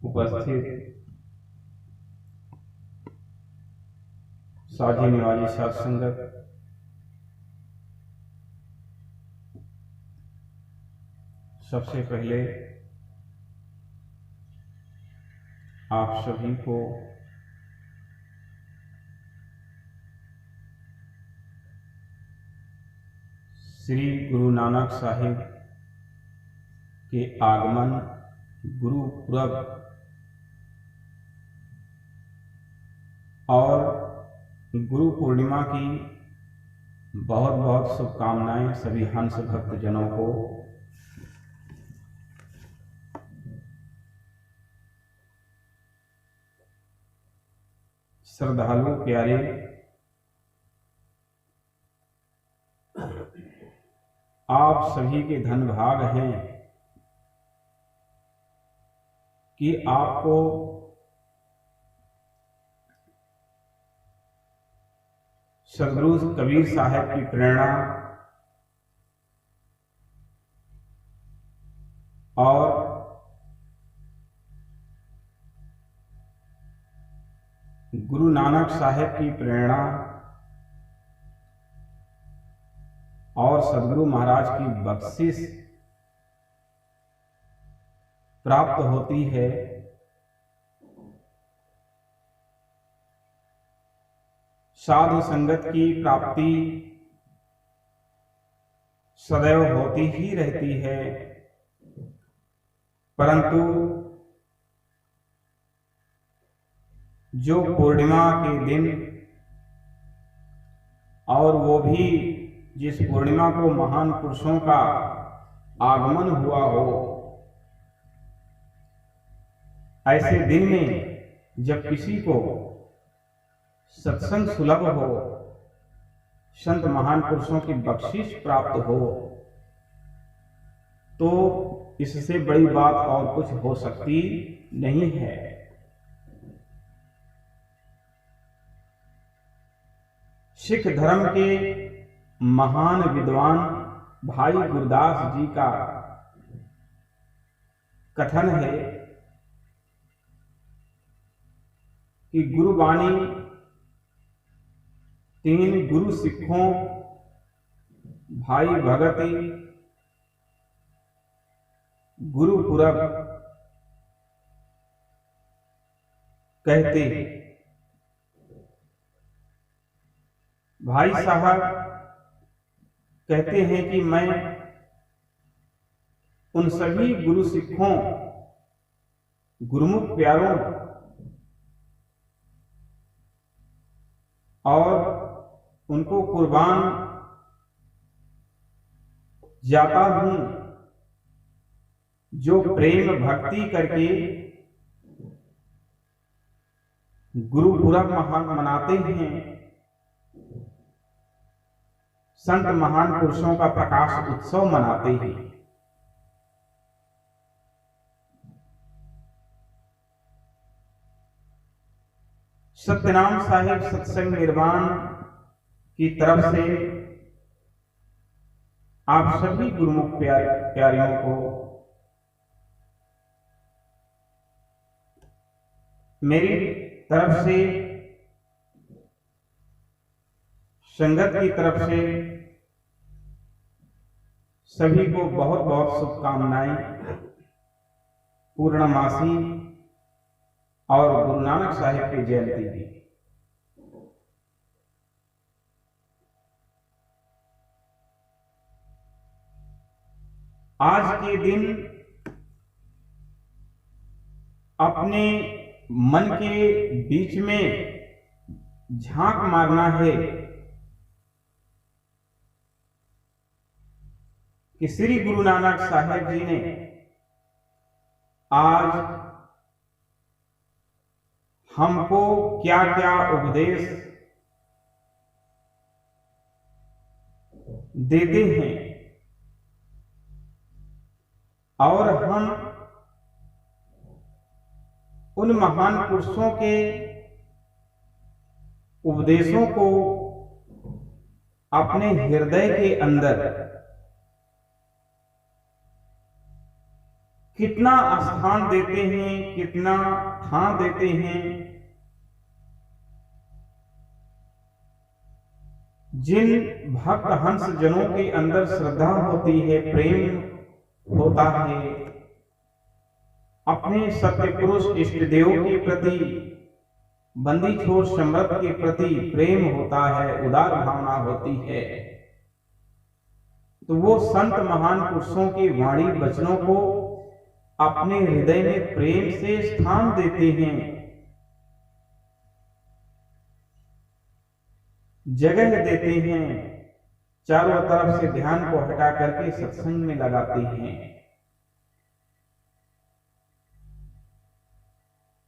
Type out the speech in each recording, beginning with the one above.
उपस्थित साझी निवाजी साध संगत, सबसे पहले आप सभी को श्री गुरु नानक साहिब के आगमन गुरु पुरब और गुरु पूर्णिमा की बहुत बहुत शुभकामनाएं सभी हंस भक्त जनों को। श्रद्धालु प्यारे, आप सभी के धन भाग हैं कि आपको सदगुरु कबीर साहब की प्रेरणा और गुरु नानक साहब की प्रेरणा और सदगुरु महाराज की बख्शिश प्राप्त होती है। साधु संगत की प्राप्ति सदैव होती ही रहती है, परंतु जो पूर्णिमा के दिन, और वो भी जिस पूर्णिमा को महान पुरुषों का आगमन हुआ हो, ऐसे दिन में जब किसी को सत्संग सुलभ हो, संत महान पुरुषों की बख्शिश प्राप्त हो, तो इससे बड़ी बात और कुछ हो सकती नहीं है। सिख धर्म के महान विद्वान भाई गुरदास जी का कथन है कि गुरुवाणी तीन गुरु सिखों भाई भगति गुरु पुरब कहते। भाई साहब कहते हैं कि मैं उन सभी गुरु सिखों गुरुमुख प्यारों और उनको कुर्बान जाता हूं जो प्रेम भक्ति करके गुरु पुरब मनाते हैं, संत महान पुरुषों का प्रकाश उत्सव मनाते हैं। सत्यनाम साहिब सत्संग निर्माण की तरफ से आप सभी गुरुमुख प्यारियों को मेरी तरफ से, संगत की तरफ से सभी को बहुत बहुत शुभकामनाएं। पूर्णमासी और गुरु नानक साहिब की जयंती की। आज के दिन अपने मन के बीच में झांक मारना है कि श्री गुरु नानक साहिब जी ने आज हमको क्या क्या उपदेश देते हैं और हम उन महान पुरुषों के उपदेशों को अपने हृदय के अंदर कितना स्थान देते हैं, कितना ठान देते हैं। जिन भक्त हंस जनों के अंदर श्रद्धा होती है, प्रेम होता है, अपने सत्य पुरुष इष्ट देव के प्रति, बंदी छोर सम्राट के प्रति प्रेम होता है, उदार भावना होती है, तो वो संत महान पुरुषों की वाणी वचनों को अपने हृदय में प्रेम से स्थान देते हैं, जगह देते हैं, चारों तरफ से ध्यान को हटा करके सत्संग में लगाते हैं।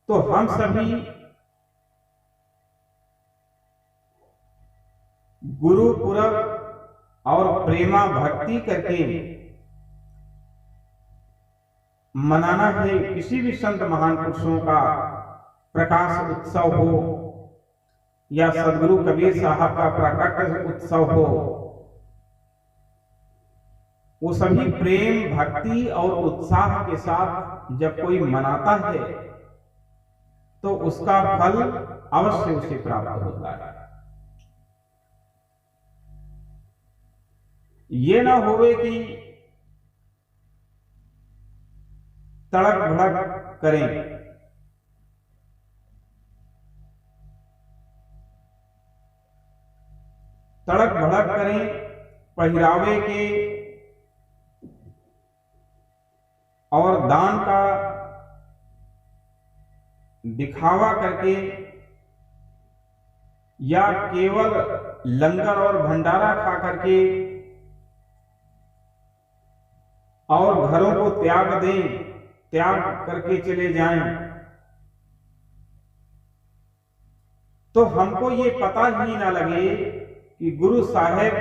तो हम सभी गुरु पुरब और प्रेमा भक्ति करके मनाना है। किसी भी संत महान पुरुषों का प्रकाश उत्सव हो या सदगुरु कबीर साहब का प्रकट उत्सव हो, वो सभी प्रेम भक्ति और उत्साह के साथ जब कोई मनाता है तो उसका फल अवश्य उसे प्राप्त होता है। ये ना होवे कि तड़क भड़क करें, तड़क भड़क करें, पहरावे के और दान का दिखावा करके, या केवल लंगर और भंडारा खा करके और घरों को त्याग दें, त्याग करके चले जाएं, तो हमको ये पता ही ना लगे कि गुरु साहेब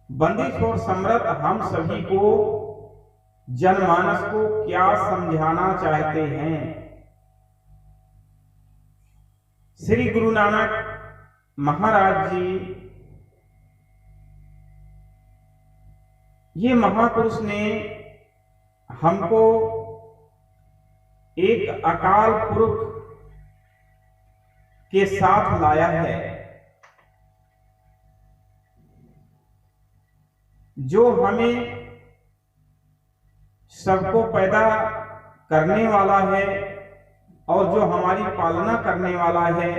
बंदी छोड़ सम्राट हम सभी को, जनमानस को क्या समझाना चाहते हैं। श्री गुरु नानक महाराज जी, ये महापुरुष ने हमको एक अकाल पुरख के साथ लाया है, जो हमें सबको पैदा करने वाला है और जो हमारी पालना करने वाला है,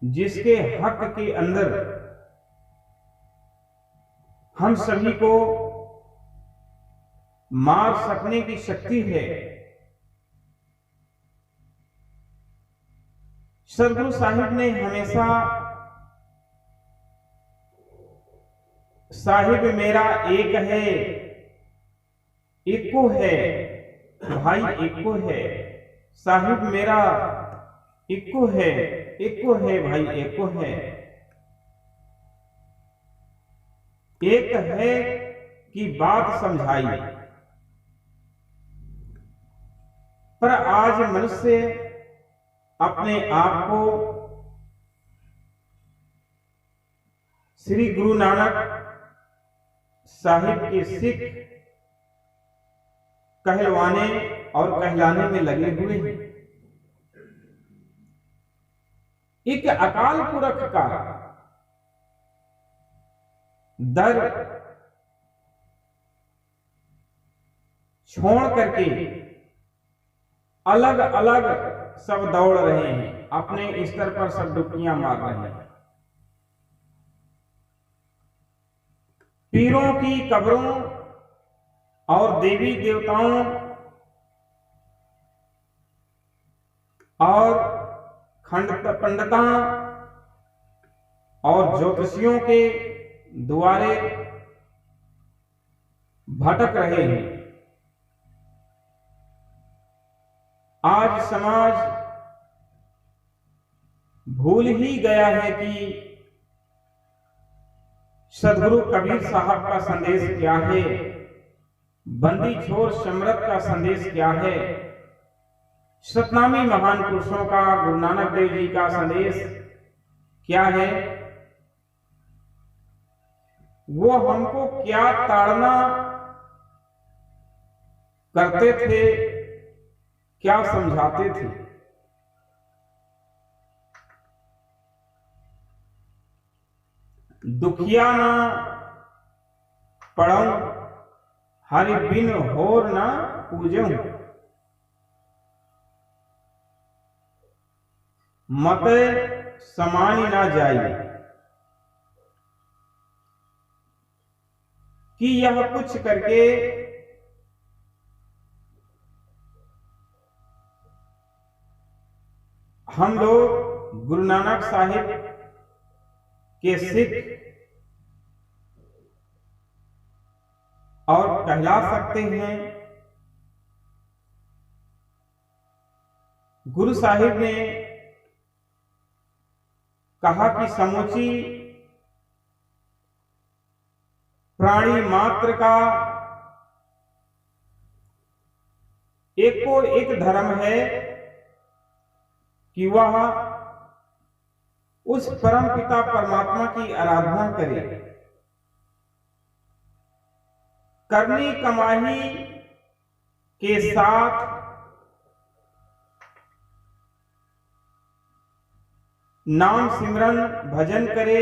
जिसके हक के अंदर हम सभी को मार सकने की शक्ति है। सदगुरु साहिब ने हमेशा साहिब मेरा एक है, एको है, भाई एको है, साहिब मेरा एको है भाई एको है, एक है की बात समझाई। पर आज मनुष्य अपने आप को श्री गुरु नानक साहिब के सिख कहलवाने और कहलाने में लगे हुए हैं। एक अकाल पुरख का दर छोड़ करके अलग अलग सब दौड़ रहे हैं, अपने स्तर पर सब डुबकियां मार रहे हैं। पीरों की कब्रों और देवी देवताओं और पंडिता और ज्योतिषियों के द्वारे भटक रहे हैं। आज समाज भूल ही गया है कि सदगुरु कबीर साहब का संदेश क्या है, बंदी छोर सम्राट का संदेश क्या है, सतनामी महान पुरुषों का, गुरु नानक देव जी का संदेश क्या है। वो हमको क्या ताड़ना करते थे, क्या समझाते थे। दुखिया ना पढ़ऊं, हरि बिन होर ना पूजऊं, मत समानी ना जाई, कि यह कुछ करके हम लोग गुरु नानक साहिब के सिख और कहला सकते हैं। गुरु साहिब ने कहा कि समूची प्राणी मात्र का एको एक धर्म है कि वह उस परम पिता परमात्मा की आराधना करे। करनी कमाही के साथ नाम सिमरन भजन करे,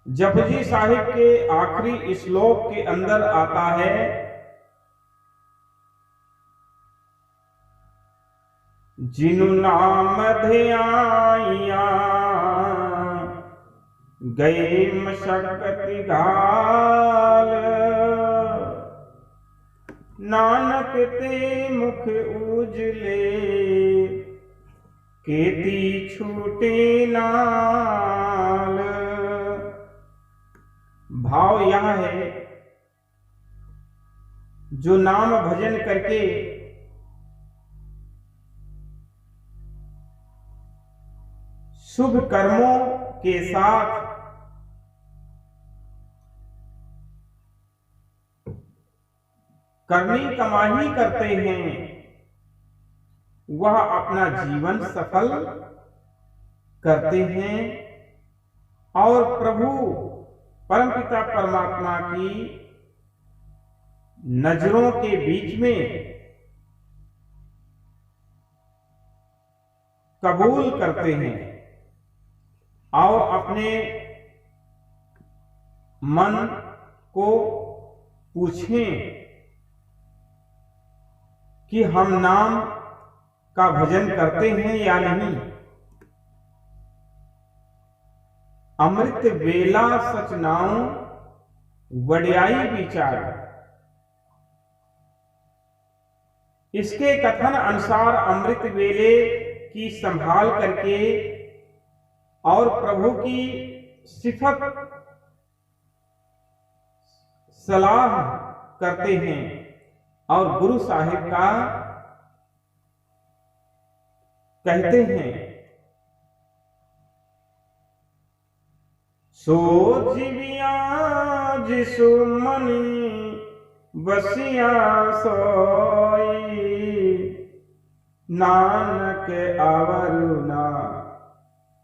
जपजी साहिब के आखिरी श्लोक के अंदर आता है, जिनु नाम ध्याइया गए मशक्कति घाल, नानक ते मुख उजले केती छूटे नाल। भाव यह है, जो नाम भजन करके शुभ कर्मों के साथ करनी कमाही करते हैं, वह अपना जीवन सफल करते हैं और प्रभु परमपिता परमात्मा की नजरों के बीच में कबूल करते हैं। आओ अपने मन को पूछें कि हम नाम का भजन करते हैं या नहीं। अमृत वेला सच नाऊं वड्याई विचार। इसके कथन अनुसार अमृत वेले की संभाल करके और प्रभु की सिफत सलाह करते हैं और गुरु साहिब का कहते हैं, सो जीविया जिसु मनी बसिया सोई, नानक आवरुना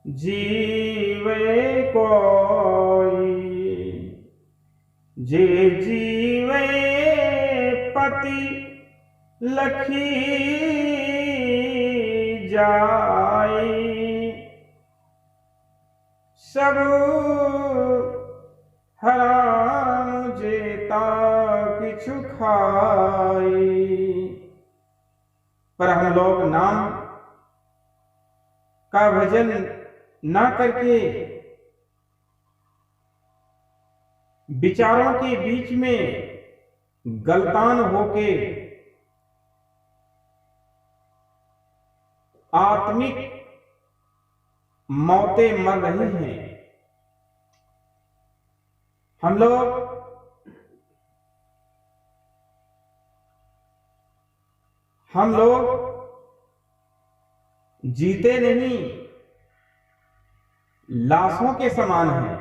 जीवे कोई, जे जीवे पति लखी जाई, सब हराम जेता किछु खाई। पर हम लोग नाम का भजन ना करके विचारों के बीच में गलतान होके आत्मिक मौतें मर रही हैं। हम लोग जीते नहीं, लाशों के समान हैं।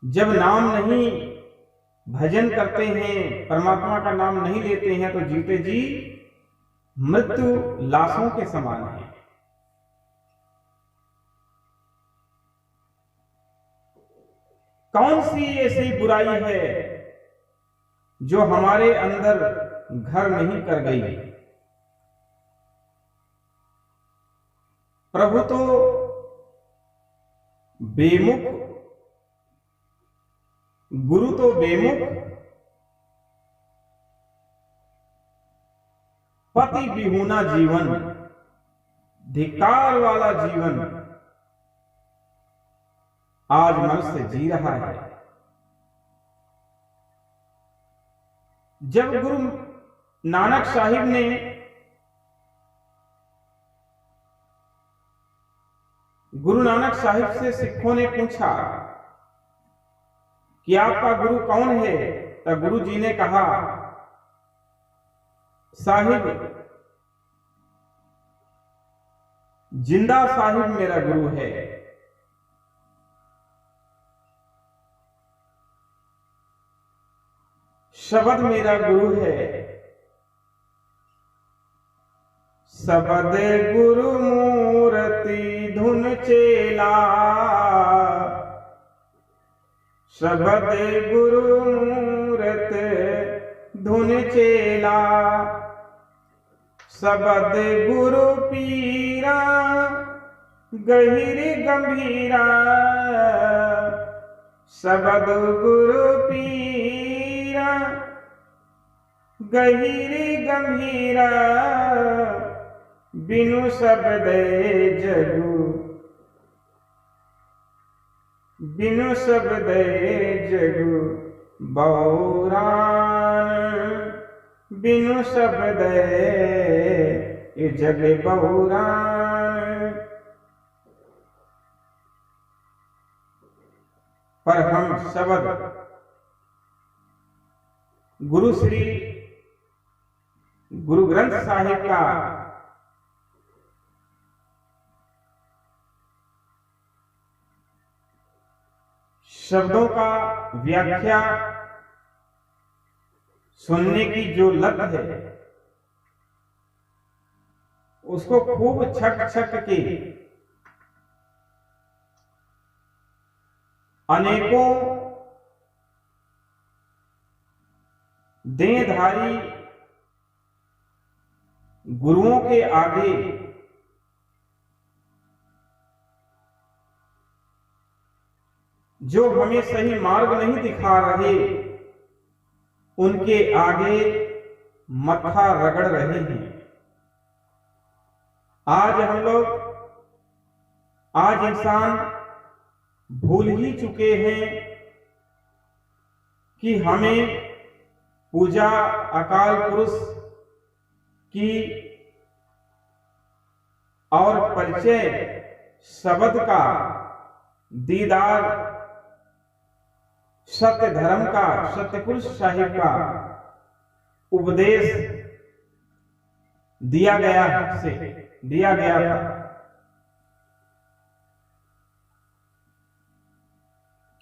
जब नाम नहीं भजन करते हैं, परमात्मा का नाम नहीं लेते हैं, तो जीते जी मृत्यु लाशों के समान है। कौन सी ऐसी बुराई है जो हमारे अंदर घर नहीं कर गई। प्रभु तो बेमुख, गुरु तो बेमुख, पति विहूना जीवन, धिक्कार वाला जीवन आज मनुष्य जी रहा है। जब गुरु नानक साहिब ने गुरु नानक साहिब से सिखों ने पूछा कि आपका गुरु कौन है, तो गुरु जी ने कहा, साहिब जिंदा साहिब मेरा गुरु है। शब्द मेरा गुरु है। शब्द गुरु मूर्ति धुन चेला, शब्द गुरु मूर्ति धुन चेला, शब्द गुरु पीरा गहिर गंभीरा, शब्द गुरु पीरा गहिर गंभीरा, बिनु शब्द जगु, बिनु शब्द जगु बहुरान, बिनु शब्द जग बहुरान। पर हम शब्द गुरु श्री गुरु ग्रंथ साहिब का शब्दों का व्याख्या सुनने की जो लत है, उसको खूब छक छक के अनेकों देहधारी गुरुओं के आगे जो हमें सही मार्ग नहीं दिखा रहे, उनके आगे मत्था रगड़ रहे हैं। आज इंसान भूल ही चुके हैं कि हमें पूजा अकाल पुरुष की और परिचय शब्द का, दीदार सत्य धर्म का, सत्य पुरुष साहिब का उपदेश दिया गया था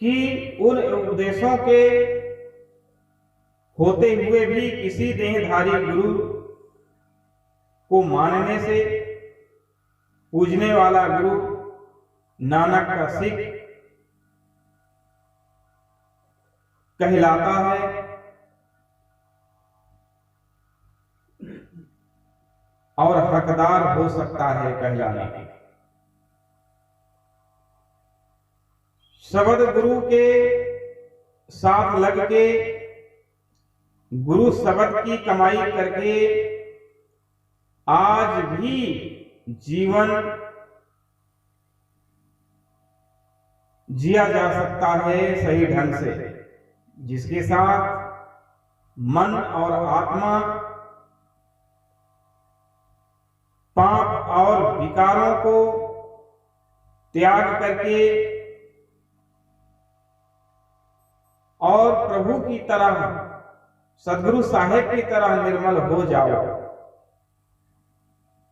कि उन उपदेशों के होते हुए भी किसी देहधारी गुरु को मानने से पूजने वाला गुरु नानक का सिख कहलाता है। और हकदार हो सकता है कहलाने के। शब्द गुरु के साथ लग के गुरु शब्द की कमाई करके आज भी जीवन जिया जा सकता है सही ढंग से, जिसके साथ मन और आत्मा पाप और विकारों को त्याग करके और प्रभु की तरह, सदगुरु साहेब की तरह निर्मल हो जाओ।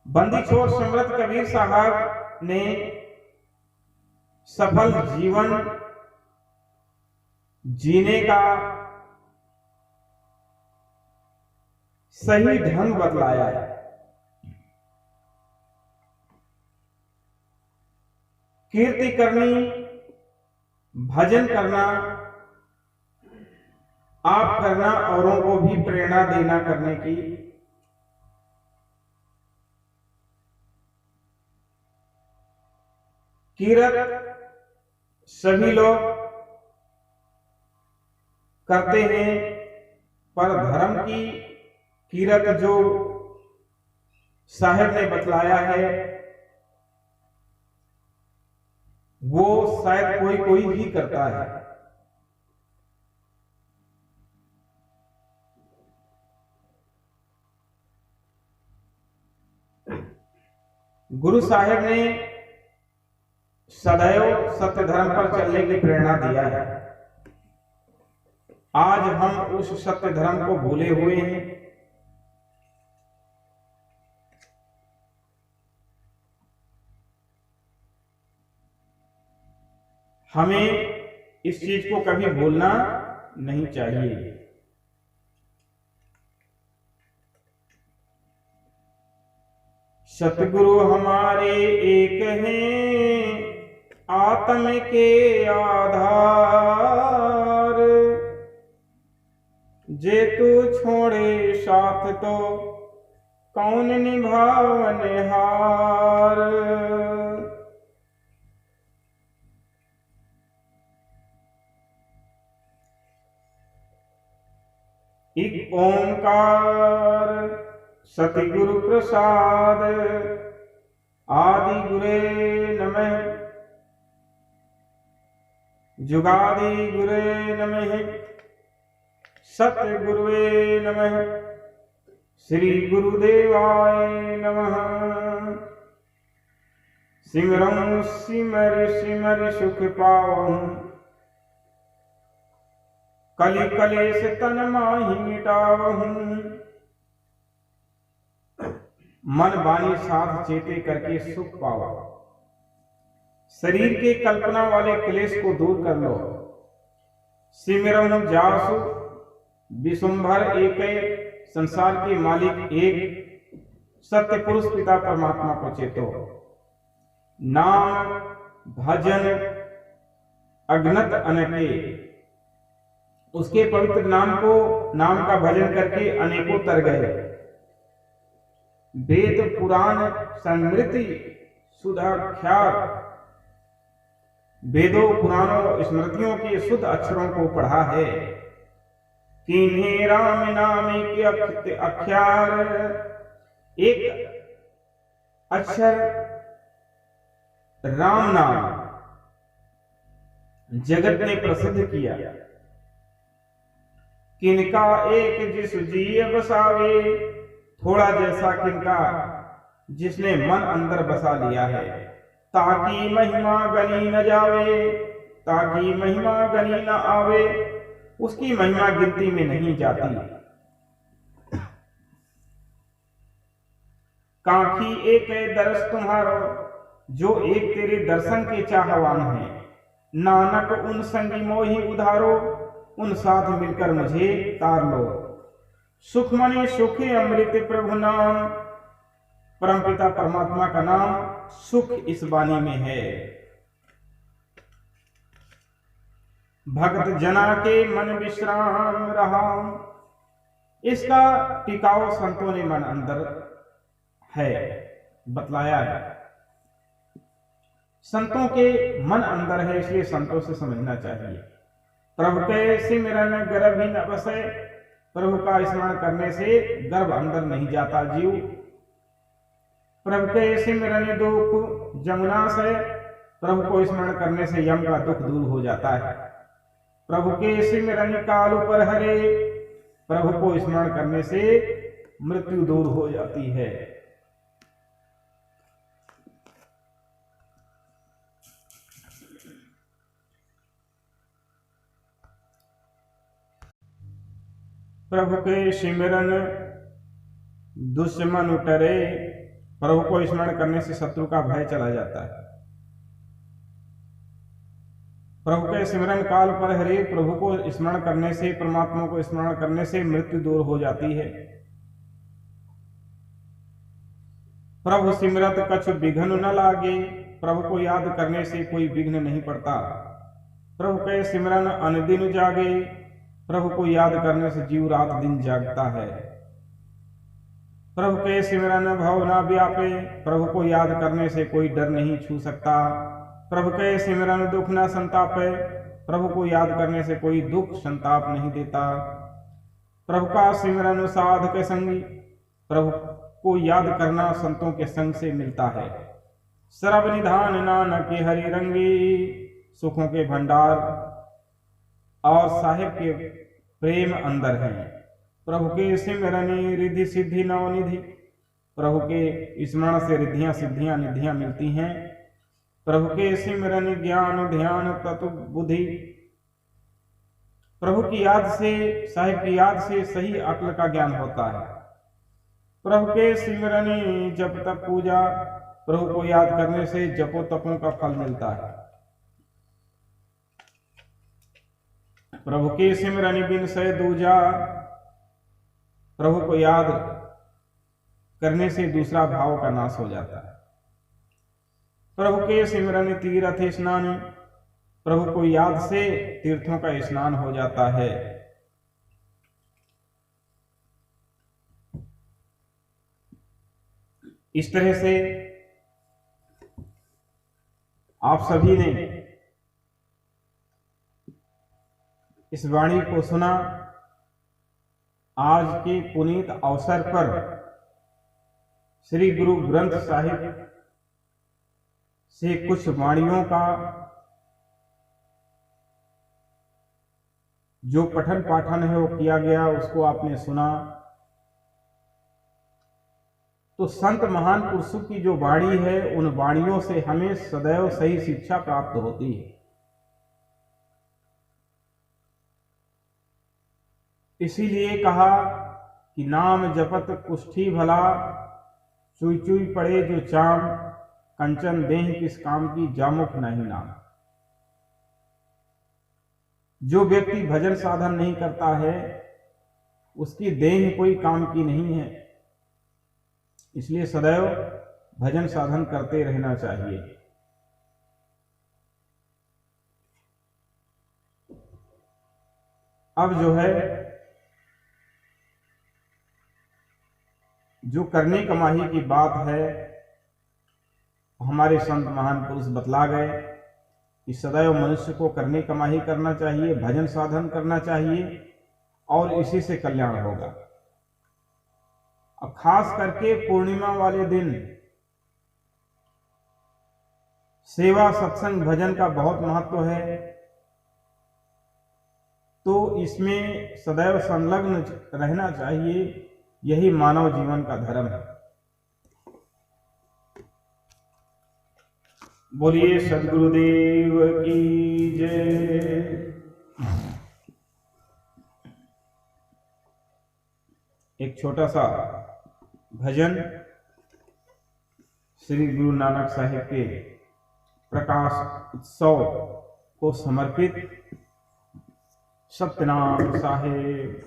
बंदी छोड़ समृत कबीर साहब ने सफल जीवन जीने का सही ढंग बतलाया है। कीर्ति करनी, भजन करना, आप करना, औरों को भी प्रेरणा देना करने की। कीरत सभी लोग करते हैं, पर धर्म की कीरत जो साहिब ने बतलाया है वो शायद कोई कोई ही करता है। गुरु साहिब ने सदैव सत्य धर्म पर चलने की प्रेरणा दिया है। आज हम उस सत्य धर्म को भूले हुए हैं। हमें इस चीज को कभी भूलना नहीं चाहिए। सतगुरु हमारे एक हैं, आत्म के आधार। जे तू छोड़े साथ तो कौन निभावनहार। एक ओंकार सतगुरु प्रसाद, आदि गुरे नमः, जुगादि गुरे नमः, सतगुरुवे नमः, श्री गुरुदेवाय नमः। सिमरं सिमर सिमर सुख पावहु, कलि कलेश तन माहि मिटावहु। मन वाणी साध चेते करके सुख पावा। शरीर के कल्पना वाले क्लेश को दूर कर लो। सिमरन जासु विशुंभर एक, संसार के मालिक एक सत्य पुरुष पिता परमात्मा को चेतो। नाम भजन अगनत अनेके, उसके पवित्र नाम का भजन करके अनेकों तर गए। वेद पुराण स्मृति सुधाख्यात, वेदों पुराणों स्मृतियों के शुद्ध अक्षरों को पढ़ा है। किन्हीं राम नाम के अक्षर, एक अक्षर राम नाम जगत ने प्रसिद्ध किया। किनका एक जिस जीय बसावे, थोड़ा जैसा किनका जिसने मन अंदर बसा लिया है। ताकि महिमा गनी न जावे, ताकि महिमा गनी न आवे, उसकी महिमा गिनती में नहीं जाती। काखी एक दर्श तुम्हारो, जो एक तेरे दर्शन के चाहवान है। नानक उन संगी मोही उधारो, उन साथ मिलकर मुझे तार लो। सुखमणि सुखी अमृत प्रभु नाम, परमपिता परमात्मा का नाम सुख इस वाणी में है। भक्त जना के मन विश्राम रहा, इसका टिकाव संतों ने मन अंदर है बतलाया है। संतों के मन अंदर है, इसलिए संतों से समझना चाहिए। प्रभु के सिमरन गर्भ ही न बसे, प्रभु का स्मरण करने से गर्भ अंदर नहीं जाता जीव। प्रभु के सिमरन दुख जमुना से, प्रभु को स्मरण करने से यम का दुख दूर हो जाता है। प्रभु के सिमरन काल पर हरे, प्रभु को स्मरण करने से मृत्यु दूर हो जाती है। प्रभु के सिमरन दुश्मन उतरे, प्रभु को स्मरण करने से शत्रु का भय चला जाता है। प्रभु के सिमरन काल पर हरे, प्रभु को स्मरण करने से, परमात्मा को स्मरण करने से मृत्यु दूर हो जाती है। प्रभु सिमरत कछु विघ्न न लागे, प्रभु को याद करने से कोई विघ्न नहीं पड़ता। प्रभु के सिमरन अनदिन जागे, प्रभु को याद करने से जीव रात दिन जागता है। प्रभु के सिमरन भव ना व्यापे, प्रभु को याद करने से कोई डर नहीं छू सकता। प्रभु के सिमरन दुख ना संतापे, प्रभु को याद करने से कोई दुख संताप नहीं देता। प्रभु का सिमरन साध के संगी, प्रभु को याद करना संतों के संग से मिलता है। सर्व निधान नानक के हरि रंगी, सुखों के भंडार और साहिब के प्रेम अंदर हैं। प्रभु के सिमरनी रिद्धि सिद्धि नवनिधि, प्रभु के स्मरण से रिद्धियां सिद्धियां निधियां मिलती हैं। प्रभु के सिमरन ज्ञान ध्यान तत्व बुद्धि, प्रभु की याद से साहिब की याद से सही अक्ल का ज्ञान होता है। प्रभु के सिमरनी जप तप पूजा, प्रभु को याद करने से जपो तपों का फल मिलता है। प्रभु के सिमरनी बिन से दूजा, प्रभु को याद करने से दूसरा भाव का नाश हो जाता है। प्रभु के सिमरन तीर्थ स्नान, प्रभु को याद से तीर्थों का स्नान हो जाता है। इस तरह से आप सभी ने इस वाणी को सुना। आज के पुनीत अवसर पर श्री गुरु ग्रंथ साहिब से कुछ वाणियों का जो पठन पाठन है वो किया गया, उसको आपने सुना। तो संत महान पुरुषों की जो वाणी है, उन वाणियों से हमें सदैव सही शिक्षा प्राप्त होती है। इसीलिए कहा कि नाम जपत कुष्ठी भला, चुई चुई पड़े जो चाम, कंचन देह किस काम की जामुख नहीं नाम। जो व्यक्ति भजन साधन नहीं करता है, उसकी देह कोई काम की नहीं है। इसलिए सदैव भजन साधन करते रहना चाहिए। अब जो है, जो करने कमाही की बात है, हमारे संत महान पुरुष बतला गए कि सदैव मनुष्य को करने कमाही करना चाहिए, भजन साधन करना चाहिए और इसी से कल्याण होगा। अब खास करके पूर्णिमा वाले दिन सेवा सत्संग भजन का बहुत महत्व है, तो इसमें सदैव संलग्न रहना चाहिए। यही मानव जीवन का धर्म है। बोलिए सद्गुरुदेव की जय। एक छोटा सा भजन श्री गुरु नानक साहिब के प्रकाश उत्सव को समर्पित। सत्यनाम साहिब।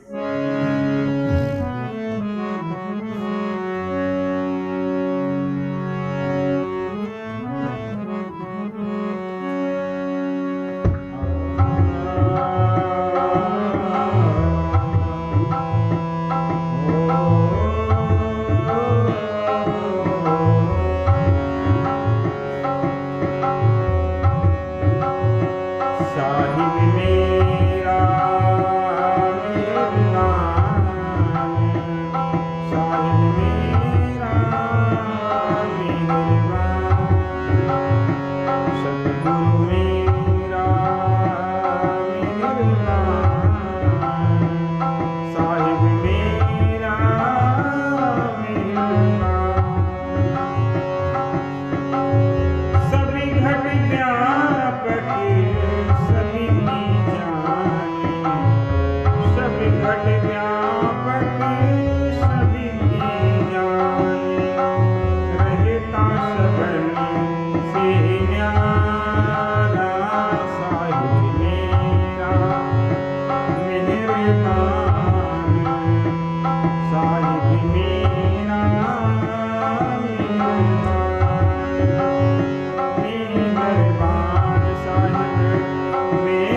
में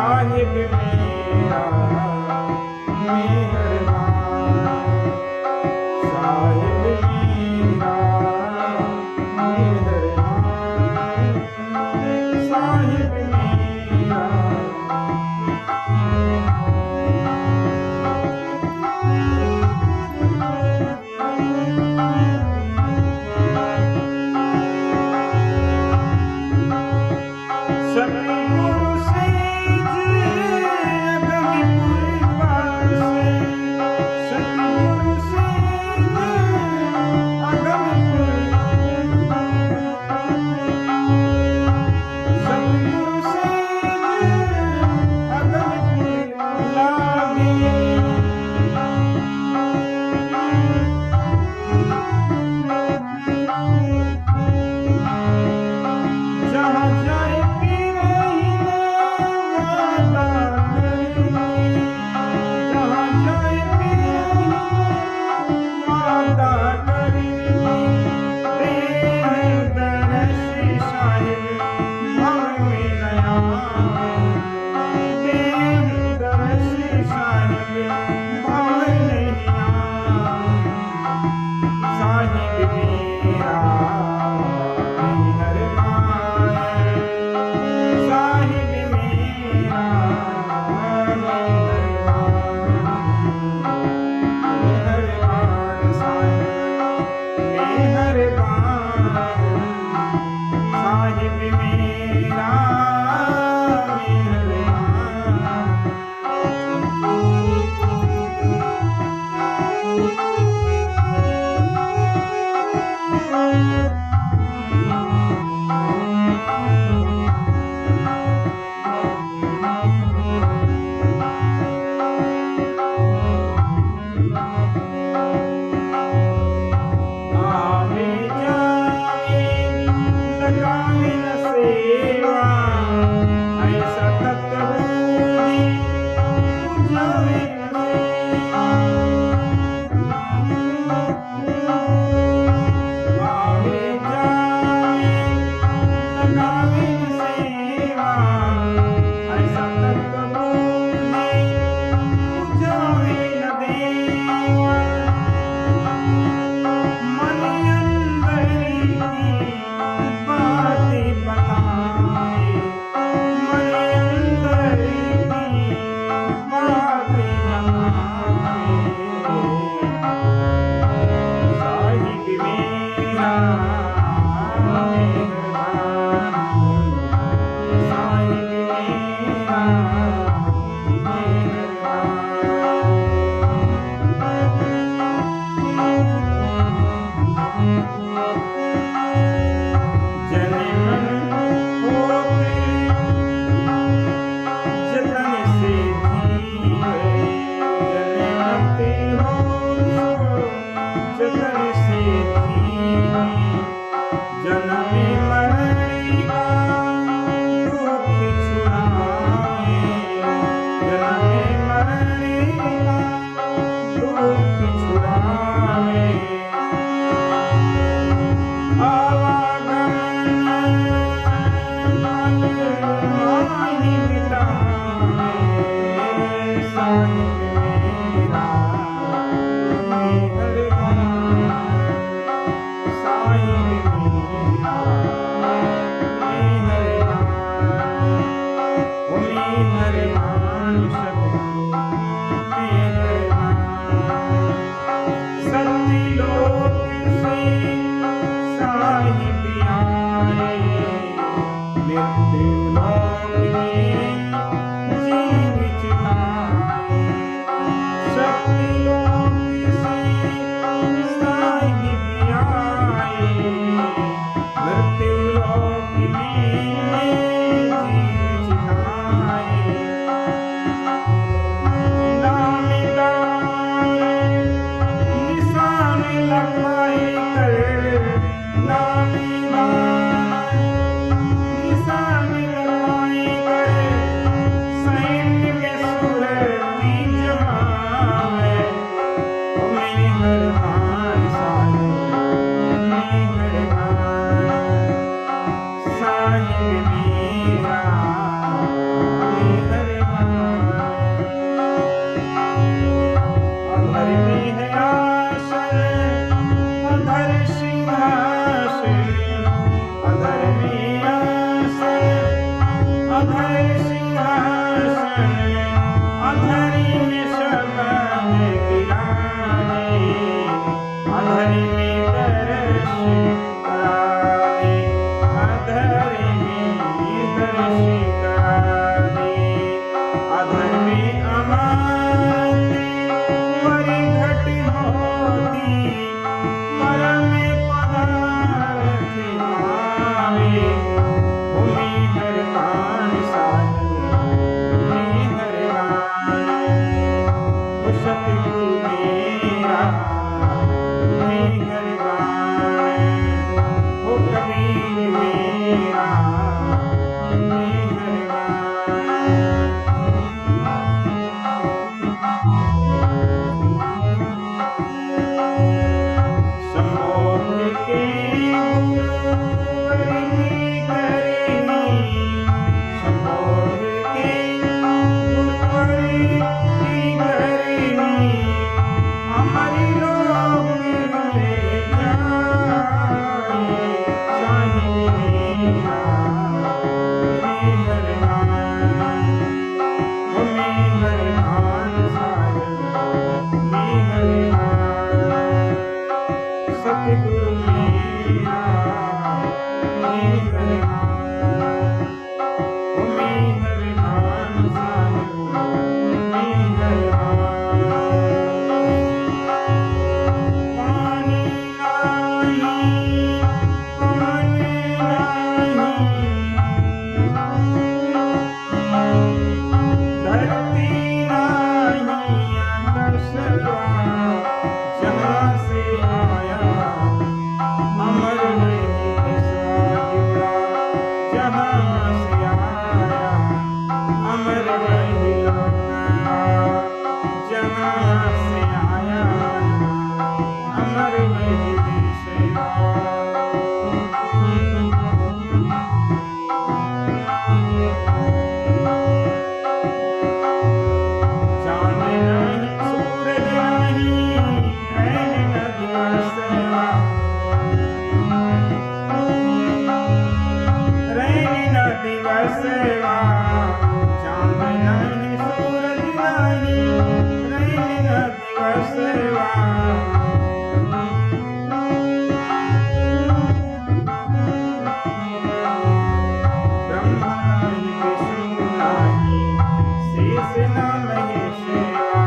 साहिब मेरा मेहरबान, साहिब मेरा मेहरबान, साहिब मेरा। सतगुरु सेज अगमपुर वासे, सतगुरु सेज अगमपुर, सतगुरु सेज अगमपुर लागे। जहाँ जाए साहिब मेरा मेहरबान। चांद नहीं सूरज नहीं रैन दिवसवा ब्रह्मा नहीं विष्णु नहीं शेष न महेश्वरा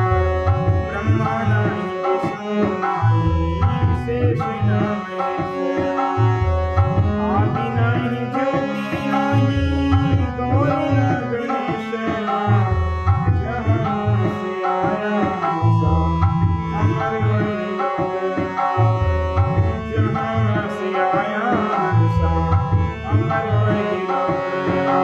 ब्रह्मा नहीं विष्णु नहीं शेष न महेश्वरा आदि नहीं ज्योति नहीं गौरी न गणेशवा जहाँ से आया हंसा अमर वही लोकवा जहाँ से आया हंसा अमर वही लोकवा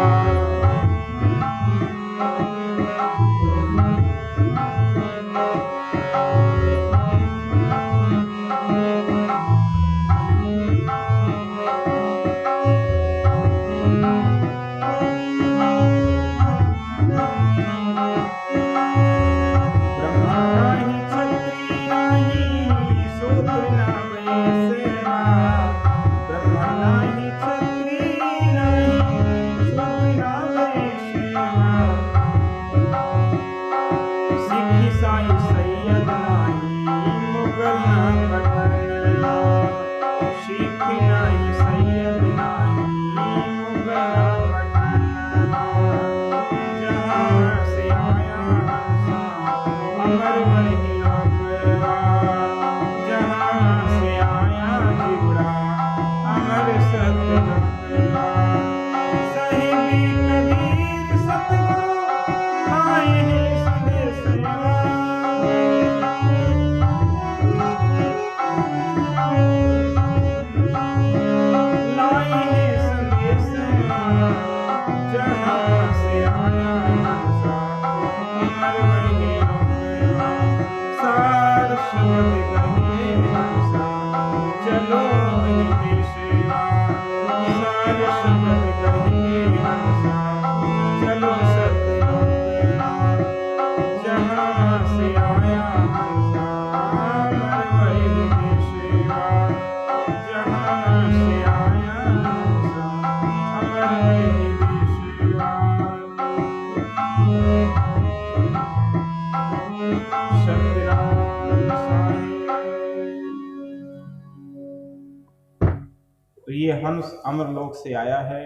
तो ये हंस अमरलोक से आया है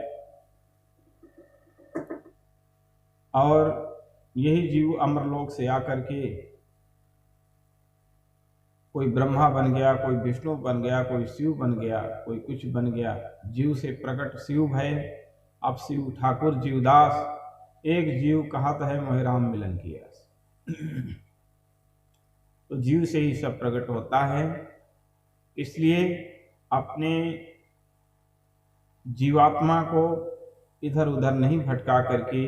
और यही जीव अमरलोक से आकर के कोई ब्रह्मा बन गया, कोई विष्णु बन गया, कोई शिव बन गया, कोई कुछ बन गया। जीव से प्रकट शिव भय, अब शिव ठाकुर जीवदास एक जीव कहत है मोहि राम मिलन किया। तो जीव से ही सब प्रकट होता है। इसलिए अपने जीवात्मा को इधर उधर नहीं भटका करके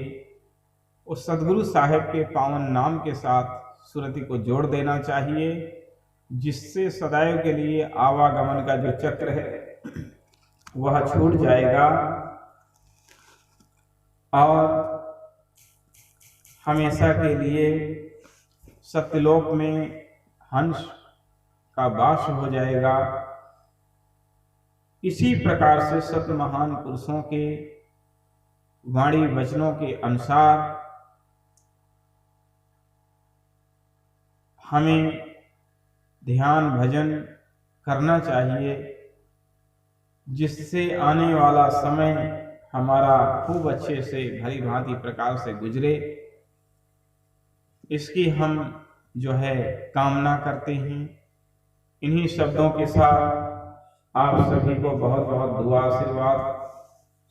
उस सदगुरु साहेब के पावन नाम के साथ सुरति को जोड़ देना चाहिए, जिससे सदैव के लिए आवागमन का जो चक्र है वह छूट जाएगा और हमेशा के लिए सत्यलोक में हंस का वास हो जाएगा। इसी प्रकार से सत महान पुरुषों के वाणी वचनों के अनुसार हमें ध्यान भजन करना चाहिए, जिससे आने वाला समय हमारा खूब अच्छे से भली भांति प्रकार से गुजरे। इसकी हम जो है कामना करते हैं। इन्हीं शब्दों के साथ आप सभी को बहुत बहुत दुआ आशीर्वाद।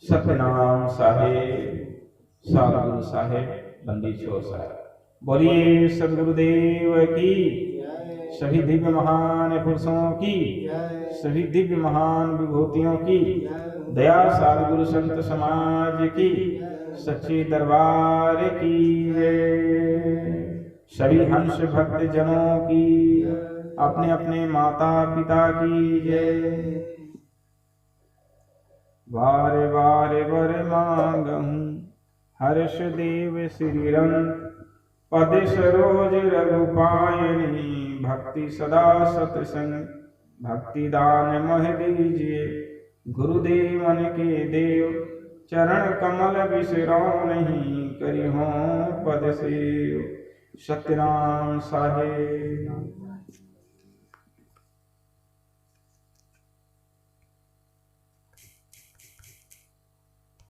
सतनाम साहेब, सतगुरु साहेब, बंदी छोड़ साहेब। बोलिए सदगुरुदेव की, सभी दिव्य महान पुरुषों की, सभी दिव्य महान विभूतियों की, दया सदगुरु संत समाज की, सच्चे दरबार की जय। सभी हंस भक्त जनों की, अपने अपने माता पिता की जय। वारे वारे वर मांगहूँ हर्ष देव श्री रंग, पद सरोज रघुपायनी, भक्ति सदा सतसंग। भक्ति दान मह दीजिए गुरुदेवन के देव, चरण कमल बिसराम नहीं, करी हों पद सेव। सत्यनाम साहेब।